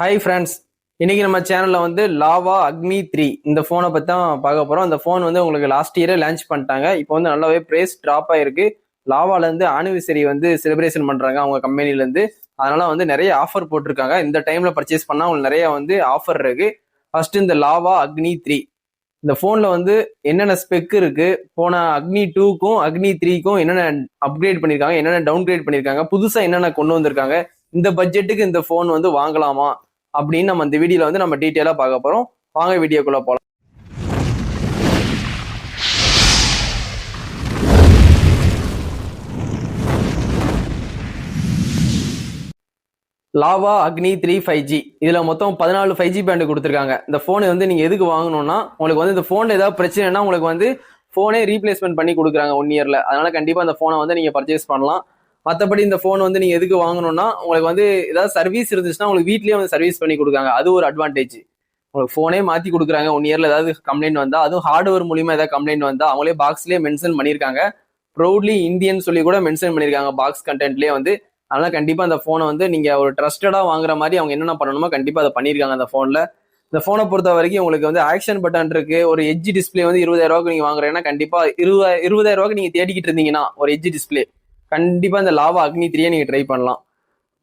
Hi friends, இன்னைக்கு நம்ம சேனல்ல வந்து லாவா அக்னி 3 இந்த போனை பத்தி தான் பார்க்க போறோம். இந்த போன் வந்து உங்களுக்கு லாஸ்ட் இயரே லான்ச் பண்ணிட்டாங்க. இப்போ வந்து நல்லாவே பிரைஸ் டிராப் ஆயிருக்கு. லாவால இருந்து ஆனிவர்சரி வந்து செலிப்ரேஷன் பண்றாங்க அவங்க கம்பெனில இருந்து. அதனால வந்து நிறைய ஆஃபர் போட்டிருக்காங்க. இந்த டைம்ல பர்ச்சேஸ் பண்ணா உங்களுக்கு நிறைய வந்து ஆஃபர் இருக்கு. ஃபர்ஸ்ட் இந்த லாவா அக்னி 3 இந்த போன்ல வந்து என்னென்ன ஸ்பெக் இருக்கு, போன அக்னி 2க்கும் அக்னி 3க்கும் என்னென்ன அப்கிரேட் பண்ணிருக்காங்க, என்னென்ன டவுன்கிரேட் பண்ணிருக்காங்க, புதுசா என்னென்ன கொண்டு வந்திருக்காங்க, இந்த பட்ஜெட்டுக்கு இந்த போன் வந்து வாங்கலாமா அப்படின்னு நம்ம இந்த வீடியோல வந்து நம்ம டீட்டெயிலா பார்க்க போறோம். வாங்க வீடியோக்குள்ள போலாம். லாவா அக்னி 3 5G இதுல மொத்தம் 14 5G பேண்ட் கொடுத்துருக்காங்க. இந்த போனை வந்து நீங்க எதுக்கு வாங்கணும்னா, உங்களுக்கு வந்து இந்த போன்ல ஏதாவது பிரச்சனைனா உங்களுக்கு வந்து போனே ரீப்ளேஸ்மெண்ட் பண்ணி கொடுக்குறாங்க 1 இயர்ல. அதனால கண்டிப்பா இந்த போனை வந்து நீங்க பர்ச்சேஸ் பண்ணலாம். மற்றபடி இந்த போன் வந்து நீங்க எதுக்கு வாங்கணும்னா, உங்களுக்கு வந்து ஏதாவது சர்வீஸ் இருந்துச்சுன்னா உங்களுக்கு வீட்லயே வந்து சர்வீஸ் பண்ணி கொடுக்காங்க. அது ஒரு அட்வான்டேஜ். உங்களுக்கு போனே மாத்தி கொடுக்குறாங்க 1 இயர்ல. ஏதாவது கம்ப்ளைண்ட் வந்தா, அதுவும் ஹார்ட்வேர் மூலியமா ஏதாவது கம்ப்ளைண்ட் வந்தா அவங்களே பாக்ஸ்லயே மென்ஷன் பண்ணிருக்காங்க. ப்ரௌட்லி இந்தியன் சொல்லி கூட மென்ஷன் பண்ணிருக்காங்க பாக்ஸ் கண்டென்ட்லயே வந்து. அதனால கண்டிப்பா அந்த போனை வந்து நீங்க ஒரு ட்ரஸ்டடா வாங்குற மாதிரி அவங்க என்னென்ன பண்ணணுமோ கண்டிப்பா அதை பண்ணிருக்காங்க அந்த போன்ல. இந்த போனை பொறுத்த வரைக்கும் உங்களுக்கு வந்து ஆக்ஷன் பட்டன் இருக்கு. ஒரு எட்ஜ் டிஸ்பிளே வந்து 20,000 ரூபாய்க்கு நீங்க வாங்குறீங்கன்னா கண்டிப்பா 20,000 ரூபாய்க்கு நீங்க தேடிக்கிட்டு இருந்தீங்கன்னா ஒரு எட்ஜ் டிஸ்பிளே கண்டிப்பா இந்த லாவா அக்னி 3 நீங்க ட்ரை பண்ணலாம்.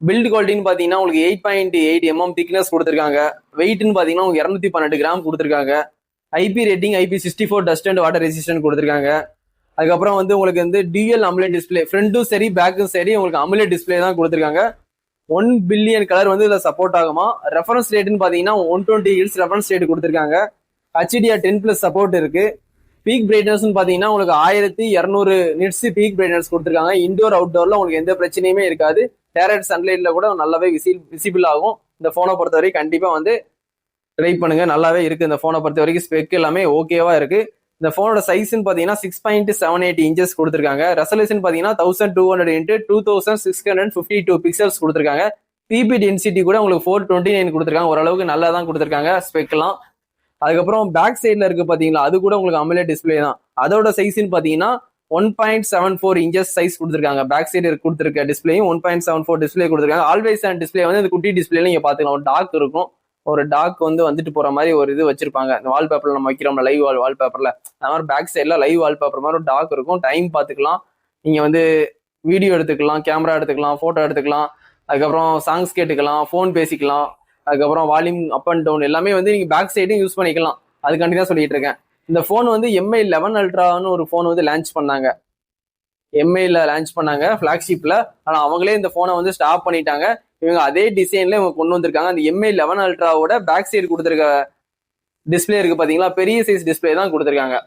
பில்ட் குவாலிட்டின்னு பாத்தீங்கன்னா உங்களுக்கு 8.8 mm திக்னஸ் கொடுத்துருக்காங்க. வெயிட்னு பாத்தீங்கன்னா உங்களுக்கு 212 கிராம் கொடுத்துருக்காங்க. IP rating IP64 dust and water resistant கொடுத்துருக்காங்க. அதுக்கப்புறம் வந்து உங்களுக்கு வந்து டியூஎல் அமுலேட் டிஸ்பிளே, ஃப்ரண்ட்டும் சரி பேக்கும் சரி உங்களுக்கு அமுலேட் டிஸ்பிளே தான் கொடுத்துருக்காங்க. 1 பில்லியன் கலர் வந்து இதுல சப்போர்ட் ஆகுமா. ரெஃபரன்ஸ் ரேட்னு பாத்தீங்கன்னா 120 ஹில்ஸ் ரெஃபரன்ஸ் ரேட் கொடுத்துருக்காங்க. HDR 10+ சப்போர்ட் இருக்கு. பீக் பிரைட்னஸ் பாத்தீங்கன்னா உங்களுக்கு 1200 நிட்ஸ் பீக் பிரைட்னஸ் கொடுத்துருக்காங்க. இன்டோர் அவுட்டோர்ல உங்களுக்கு எந்த பிரச்சனையுமே இருக்காது. டைரக்ட் சன்லைட்ல கூட நல்லாவே விசிபிள் ஆகும். இந்த போனை பொறுத்த வரைக்கும் கண்டிப்பா வந்து ட்ரை பண்ணுங்க. நல்லாவே இருக்கு. இந்த போனை பொறுத்த வரைக்கும் ஸ்பெக் எல்லாமே ஓகேவா இருக்கு. இந்த போனோட சைஸ்ன்னு பாத்தீங்கன்னா 6.78 இன்ச்சஸ் கொடுத்துருக்காங்க. ரெசல்யூஷன் பாத்தீங்கன்னா 1200 x 2652 பிக்சல்ஸ் கொடுத்துருக்காங்க. பிபி டென்சிட்டி கூட உங்களுக்கு 429 கொடுத்துருக்காங்க. ஓரளவுக்கு நல்லா தான் கொடுத்துருக்காங்க ஸ்பெக்லாம். அதுக்கப்புறம் பேக் சைட்ல இருக்கு பாத்தீங்களா, அது கூட உங்களுக்கு அமுலேட் டிஸ்பிளே தான். அதோட சைஸ்ன்னு பாத்தீங்கன்னா 1.74 இன்ச்சஸ் சைஸ் கொடுத்துருக்காங்க. பேக் சைடு கொடுத்துருக்க டிஸ்பிளேயும் 1.74 டிஸ்பிளே கொடுத்துருக்காங்க. ஆல்வேஸ் அண்ட் டிஸ்பிளே வந்து இந்த குட்டி டிஸ்பிளேல நீங்க பாத்துக்கலாம். ஒரு டாக் இருக்கும், ஒரு டாக் வந்து வந்துட்டு போற மாதிரி ஒரு இது வச்சிருப்பாங்க. இந்த வால்பேப்பர்ல நம்ம வைக்கிறோம் லைவ் வால்பேப்பர்ல, அந்த மாதிரி பேக் சைட்ல லைவ் வால்பேப்பர் மாதிரி ஒரு டாக் இருக்கும். டைம் பாத்துக்கலாம், நீங்க வந்து வீடியோ எடுத்துக்கலாம், கேமரா எடுத்துக்கலாம், போட்டோ எடுத்துக்கலாம், அதுக்கப்புறம் சாங்ஸ் கேட்டுக்கலாம், போன் பேசிக்கலாம், அதுக்கப்புறம் வால்யூம் அப் அண்ட் டவுன் எல்லாமே வந்து நீங்க பேக் சைடும் யூஸ் பண்ணிக்கலாம். அதுக்காண்டி தான் சொல்லிட்டு இருக்கேன். இந்த போன் வந்து MI 11 அல்ட்ரான்னு ஒரு போன் வந்து லான்ச் பண்ணாங்க. MIல லான்ச் பண்ணாங்க ஃபிளாக்ஷிப்ல. ஆனா அவங்களே இந்த போனை வந்து ஸ்டாப் பண்ணிட்டாங்க. இவங்க அதே டிசைன்ல இவங்க கொண்டு வந்திருக்காங்க. அந்த MI 11 அல்ட்ராவோட பேக் சைடு கொடுத்துருக்க டிஸ்பிளே இருக்கு பாத்தீங்களா, பெரிய சைஸ் டிஸ்பிளே தான் கொடுத்துருக்காங்க.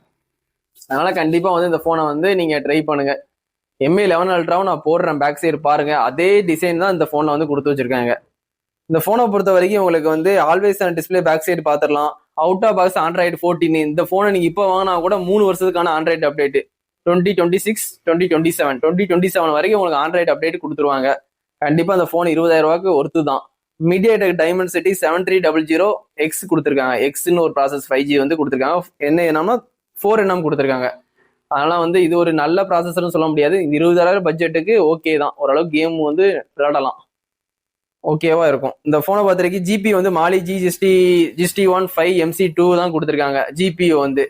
அதனால கண்டிப்பா வந்து இந்த போனை வந்து நீங்க ட்ரை பண்ணுங்க. MI 11 அல்ட்ராவை நான் போடுறேன், பேக் சைடு பாருங்க. அதே டிசைன் தான் இந்த போன்ல வந்து கொடுத்து வச்சிருக்காங்க. இந்த போனை பொறுத்த வரைக்கும் உங்களுக்கு வந்து always on display back side பாத்துடலாம். Out of box Android 14. இந்த போனை நீங்க இப்போ வாங்கினா கூட 3 வருஷத்துக்கான ஆண்ட்ராய்டு அப்டேட் 2026 2027 2027 வரைக்கும் உங்களுக்கு ஆண்ட்ராய்டு அப்டேட் கொடுத்துருவாங்க. கண்டிப்பா அந்த போன் 20,000 ரூபாய்க்கு ஒர்த்து தான். MediaTek Dimensity 7300X கொடுத்துருக்காங்க. எக்ஸ்ன்னு ஒரு ப்ராசஸ் 5G வந்து கொடுத்துருக்காங்க. என்னன்னா 4nm கொடுத்துருக்காங்க. அதனால வந்து இது ஒரு நல்ல ப்ராசஸர்னு சொல்ல முடியாது. 20,000 பட்ஜெட்டுக்கு ஓகே தான், ஓரளவுக்கு கேம் வந்து விளையாடலாம், ஓகேவா இருக்கும். இந்த போனை பொறுத்த வரைக்கும் ஜிபி வந்து மாலி GST1 5MC2 தான் கொடுத்துருக்காங்க. GPU வந்து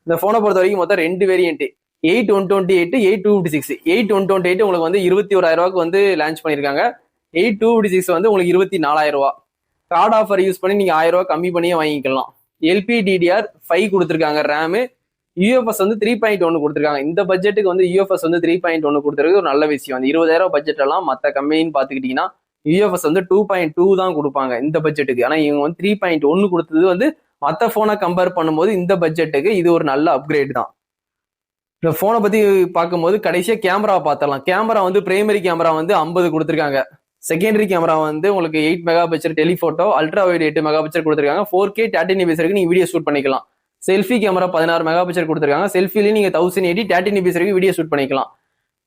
இந்த போனை பொறுத்த வரைக்கும் மொத்தம் 2 வேரியன்ட், 8128 8256. 8128 உங்களுக்கு வந்து 21,000 ரூபாய்க்கு வந்து லான்ச் பண்ணிருக்காங்க. 8256 வந்து உங்களுக்கு 24,000 ரூபாய். கார்டு ஆஃபர் யூஸ் பண்ணி நீங்க 1000 ரூபாய் கம்மி பண்ணியே வாங்கிக்கலாம். LPDDR5 கொடுத்துருக்காங்க. ரேமு UFS வந்து 3.1 கொடுத்துருக்காங்க. இந்த பட்ஜெட்டுக்கு வந்து UFS வந்து 3.1 கொடுத்துருக்கு ஒரு நல்ல விஷயம். அந்த 20,000 பட்ஜெட் எல்லாம் மற்ற கம்பெனின்னு பாத்துக்கிட்டீங்கன்னா UFS வந்து 2.2 தான் கொடுப்பாங்க இந்த பட்ஜெட்டுக்கு. ஆனா இவங்க வந்து 3.1 கொடுத்தது வந்து மற்ற போனை கம்பேர் பண்ணும்போது இந்த பட்ஜெட்டுக்கு இது ஒரு நல்ல அப்கிரேட் தான். இந்த போனை பத்தி பார்க்கும்போது கடைசியா கேமரா பார்த்தலாம். கேமரா வந்து பிரைமரி கேமரா வந்து 50 கொடுத்துருக்காங்க. செகண்டரி கேமரா வந்து உங்களுக்கு 8 mega pixel telephoto, ultra wide 8 mega pixel கொடுத்துருக்காங்க. 4K 13fps வரைக்கும் நீங்க வீடியோ ஷூட் பண்ணிக்கலாம். செல்ஃபி கேமரா 16 மெகா பிக்சல் கொடுத்துருக்காங்க. செல்ஃபிலையும் நீங்க 1080 13fps வரைக்கும் வீடியோ ஷூட் பண்ணிக்கலாம்.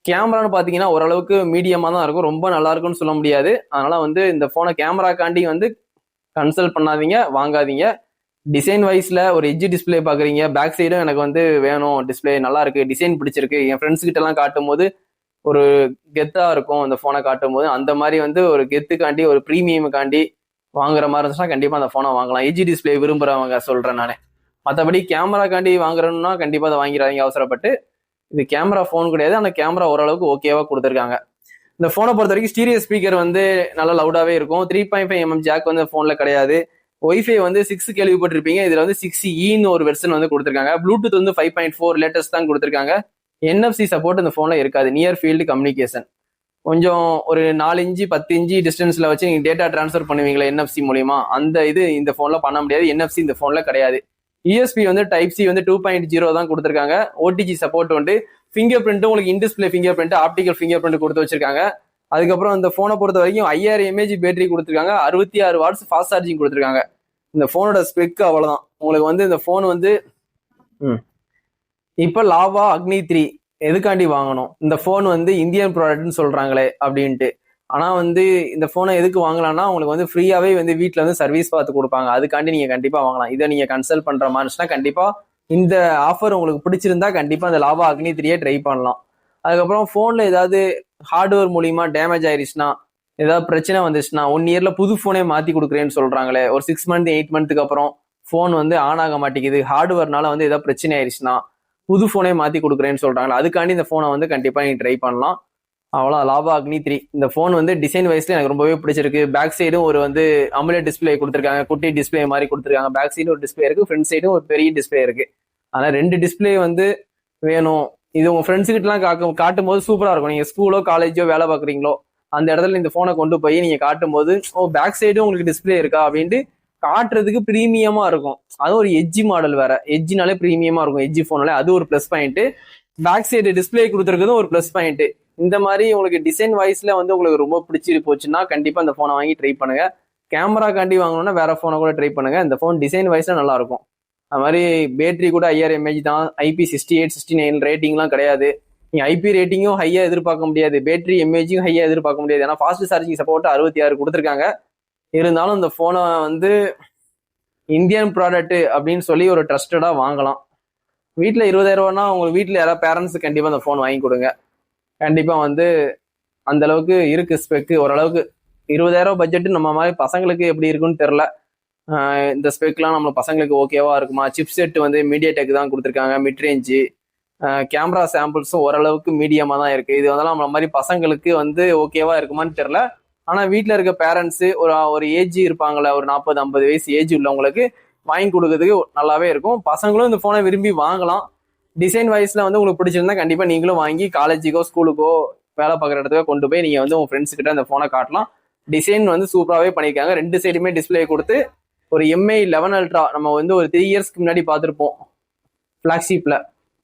கேமரான்னு பாத்தீங்கன்னா ஓரளவுக்கு மீடியமா தான் இருக்கும், ரொம்ப நல்லா இருக்கும்னு சொல்ல முடியாது. அதனால வந்து இந்த போனை கேமராக்காண்டி வந்து கன்சல்ட் பண்ணாதீங்க, வாங்காதீங்க. டிசைன் வைஸ்ல ஒரு எட்ஜ் டிஸ்பிளே பாக்குறீங்க, பேக் சைடும் எனக்கு வந்து வேணும், டிஸ்பிளே நல்லா இருக்கு, டிசைன் பிடிச்சிருக்கு, என் ஃப்ரெண்ட்ஸ் கிட்ட எல்லாம் காட்டும் போது ஒரு கெத்தா இருக்கும் இந்த போனை காட்டும் போது, அந்த மாதிரி வந்து ஒரு கெத்துக்காண்டி ஒரு ப்ரீமியமுக்காண்டி வாங்குற மாதிரி இருந்துச்சுன்னா கண்டிப்பா அந்த போனை வாங்கலாம். எஜி டிஸ்பிளே விரும்புறவங்க சொல்றேன் நானே. மற்றபடி கேமராக்காண்டி வாங்குறோம்னா கண்டிப்பா அதை வாங்கிடாதீங்க அவசரப்பட்டு. இது கேமரா போன் கிடையாது, ஆனா கேமரா ஓரளவுக்கு ஓகேவா கொடுத்துருக்காங்க. இந்த போனை பொறுத்த வரைக்கும் ஸ்டீரியோ ஸ்பீக்கர் வந்து நல்லா லவுடாவே இருக்கும். 3.5mm ஜாக் வந்து போன்ல கிடையாது. ஒய்ஃபை வந்து 6 கேள்விப்பட்டிருப்பீங்க, இதுல வந்து 6E ஒரு வெர்ஷன் வந்து கொடுத்துருக்காங்க. ப்ளூடூத் வந்து 5.4 லேட்டஸ்ட் தான் கொடுத்துருக்காங்க. NFC சப்போர்ட் இந்த போன்ல இருக்காது. நியர் ஃபீல்டு கம்யூனிகேஷன் கொஞ்சம் ஒரு 4 இன்ச்சு 10 இன்ச்சு டிஸ்டன்ஸ்ல வச்சு நீங்க டேட்டா டிரான்ஸ்ஃபர் பண்ணுவீங்களா NFC மூலியமா, அந்த இது இந்த போன்ல பண்ண முடியாது. NFC இந்த போன்ல கிடையாது. யூஎஸ்பி வந்து டைப் சி வந்து 2.0 தான் கொடுத்துருக்காங்க. ஓடிஜி சப்போர்ட் வந்து ஃபிங்கர் பிரிண்ட் உங்களுக்கு in-display finger print, optical finger print கொடுத்து வச்சிருக்காங்க. அதுக்கப்புறம் இந்த போனை பொறுத்த வரைக்கும் 5000 mAh பேட்டரி கொடுத்துருக்காங்க. 66 வாட்ஸ் ஃபாஸ்ட் சார்ஜிங் கொடுத்துருக்காங்க. இந்த போனோட ஸ்பெக் அவ்வளவுதான். உங்களுக்கு வந்து இந்த போன் வந்து இப்ப லாவா அக்னி 3 எதுக்காண்டி வாங்கணும், இந்த போன் வந்து இந்தியன் ப்ராடக்ட்னு சொல்றாங்களே அப்படின்ட்டு. ஆனா வந்து இந்த போனை எதுக்கு வாங்கலாம்னா உங்களுக்கு வந்து ஃப்ரீயாவே வந்து வீட்டுல வந்து சர்வீஸ் பார்த்து கொடுப்பாங்க. அதுக்காண்டி நீங்க கண்டிப்பா வாங்கலாம். இதை நீங்க கன்சல்ட் பண்ற மாதிரி இருந்துச்சுன்னா கண்டிப்பா இந்த ஆஃபர் உங்களுக்கு பிடிச்சிருந்தா கண்டிப்பா இந்த லாவா அக்னி 3 ட்ரை பண்ணலாம். அதுக்கப்புறம் போன்ல ஏதாவது ஹார்ட்வேர் மூலியமா டேமேஜ் ஆயிருச்சுன்னா, ஏதாவது பிரச்சனை வந்துச்சுன்னா 1 இயர்ல புது போனே மாத்தி கொடுக்குறேன்னு சொல்றாங்களே. ஒரு 6 மந்த் 8 மந்த்துக்கு அப்புறம் போன் வந்து ஆன் ஆக மாட்டேங்குது, ஹார்ட்வேர்னால வந்து ஏதாவது பிரச்சனை ஆயிருச்சுன்னா புது போனே மாத்தி கொடுக்குறேன்னு சொல்றாங்களா, அதுக்காண்டி இந்த போனை வந்து கண்டிப்பா நீங்க ட்ரை பண்ணலாம். அவ்வளோ லாவா அக்னி 3 இந்த போன் வந்து டிசைன் வைஸ்ல எனக்கு ரொம்பவே பிடிச்சிருக்கு. பேக் சைடும் ஒரு வந்து அமுலேட் டிஸ்பிளே கொடுத்துருக்காங்க, குட்டி டிஸ்பிளே மாதிரி கொடுத்துருக்காங்க. பேக் சைடு ஒரு டிஸ்பிளே இருக்கு, ஃப்ரண்ட் சைடும் ஒரு பெரிய டிஸ்பிளே இருக்கு. ஆனா 2 டிஸ்பிளே வந்து வேணும். இது உங்க ஃப்ரெண்ட்ஸ் கிட்டலாம் காட்டும் போது சூப்பரா இருக்கும். நீங்க ஸ்கூலோ காலேஜோ வேலை பாக்குறீங்களோ அந்த இடத்துல இந்த போனை கொண்டு போய் நீங்க காட்டும் போது, ஓ பேக் சைடும் உங்களுக்கு டிஸ்பிளே இருக்கா அப்படின்ட்டு காட்டுறதுக்கு பிரீமியமா இருக்கும். அது ஒரு எட்ஜி மாடல் வேற, எட்ஜினாலே பிரீமியமா இருக்கும். எட்ஜி போனாலே அது ஒரு plus point. Back side display கொடுத்துருக்கிறதும் ஒரு பிளஸ் பாயிண்ட். இந்த மாதிரி உங்களுக்கு டிசைன் வைஸ்ல வந்து உங்களுக்கு ரொம்ப பிடிச்சி போச்சுன்னா கண்டிப்பா இந்த போனை வாங்கி ட்ரை பண்ணுங்க. கேமரா காண்டி வாங்கணும்னா வேற போனை கூட ட்ரை பண்ணுங்க. இந்த போன் டிசைன் வைஸ்ல நல்லா இருக்கும். அது மாதிரி பேட்டரி கூட 5000 mAh தான். IP68 69 ரேட்டிங்லாம் கிடையாது. நீங்க IP ரேட்டிங்கும் ஹையா எதிர்பார்க்க முடியாது, பேட்டரி எம்ஏஜும் ஹையா எதிர்பார்க்க முடியாது. ஏன்னா ஃபாஸ்ட் சார்ஜிங் சப்போர்ட் 66 கொடுத்துருக்காங்க. இருந்தாலும் இந்த போனை வந்து இந்தியன் ப்ராடக்ட் அப்படின்னு சொல்லி ஒரு ட்ரஸ்டடா வாங்கலாம். வீட்டுல 20000 ரூபாய்னா உங்க வீட்டுல யாராவது பேரண்ட்ஸ் கண்டிப்பா அந்த போன் வாங்கி கொடுங்க. கண்டிப்பா வந்து அந்த அளவுக்கு இருக்கு ஸ்பெக். ஓரளவுக்கு 20000 பட்ஜெட் நம்ம மாதிரி பசங்களுக்கு எப்படி இருக்குன்னு தெரியல. இந்த ஸ்பெக்லாம் நம்ம பசங்களுக்கு ஓகேவா இருக்குமா? சிப் செட் வந்து மீடியாடெக் தான் கொடுத்துருக்காங்க, மிட் ரேஞ்சு. கேமரா சாம்பிள்ஸும் ஓரளவுக்கு மீடியமா தான் இருக்கு. இது வந்து நம்ம மாதிரி பசங்களுக்கு வந்து ஓகேவா இருக்குமான்னு தெரியல. ஆனா வீட்டுல இருக்க பேரண்ட்ஸ் ஒரு ஏஜ் இருப்பாங்கல்ல, ஒரு 40-50 வயசு ஏஜ் உள்ளவங்களுக்கு வாங்கி கொடுக்கறதுக்கு நல்லாவே இருக்கும். பசங்களும் இந்த போனை விரும்பி வாங்கலாம். டிசைன் வைஸ்ல வந்து உங்களுக்கு பிடிச்சிருந்தா கண்டிப்பா நீங்களும் வாங்கி காலேஜுக்கோ ஸ்கூலுக்கோ வேலை பார்க்குற இடத்துக்கோ கொண்டு போய் நீங்க வந்து உங்க ஃப்ரெண்ட்ஸ் கிட்ட அந்த போனை காட்டலாம். டிசைன் வந்து சூப்பராகவே பண்ணியிருக்காங்க. 2 சைடுமே டிஸ்பிளே கொடுத்து ஒரு MI 11 அல்ட்ரா நம்ம வந்து ஒரு 3 இயர்ஸ்க்கு முன்னாடி பார்த்துருப்போம் ஃபிளாக்ஷிப்ல,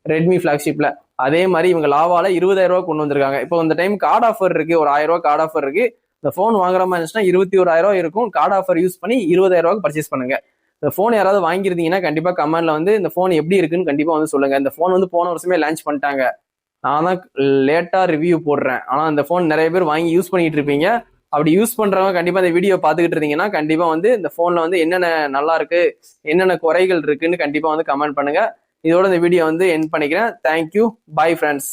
ரெட்மி ஃபிளாக்ஷிப்ல. அதே மாதிரி இவங்க லாவால 20000 ரூபாய் கொண்டு வந்திருக்காங்க. இப்போ இந்த டைம் கார்டு ஆஃபர் இருக்கு, ஒரு 1000 ரூபாய் கார்டு ஆஃபர் இருக்கு. இந்த போன் வாங்குற மாதிரி இருந்துச்சுன்னா 21000 இருக்கும். கார்டு ஆஃபர் யூஸ் பண்ணி 20000 ரூபாய்க்கு பர்ச்சேஸ் பண்ணுங்க. இந்த போன் யாராவது வாங்கியிருந்தீங்கன்னா கண்டிப்பா கமெண்ட்ல வந்து இந்த போன் எப்படி இருக்குன்னு கண்டிப்பா வந்து சொல்லுங்க. இந்த போன் வந்து போன வருஷமே லான்ச் பண்ணிட்டாங்க. நான் தான் லேட்டா ரிவ்யூ போடுறேன். ஆனா இந்த போன் நிறைய பேர் வாங்கி யூஸ் பண்ணிட்டு இருப்பீங்க. அப்படி யூஸ் பண்றவங்க கண்டிப்பா இந்த வீடியோ பார்த்துக்கிட்டு இருந்தீங்கன்னா கண்டிப்பா வந்து இந்த போன்ல வந்து என்னென்ன நல்லா இருக்கு, என்னென்ன குறைகள் இருக்குன்னு கண்டிப்பா வந்து கமெண்ட் பண்ணுங்க. இதோட இந்த வீடியோ வந்து எண்ட் பண்ணிக்கிறேன். Thank you, bye friends.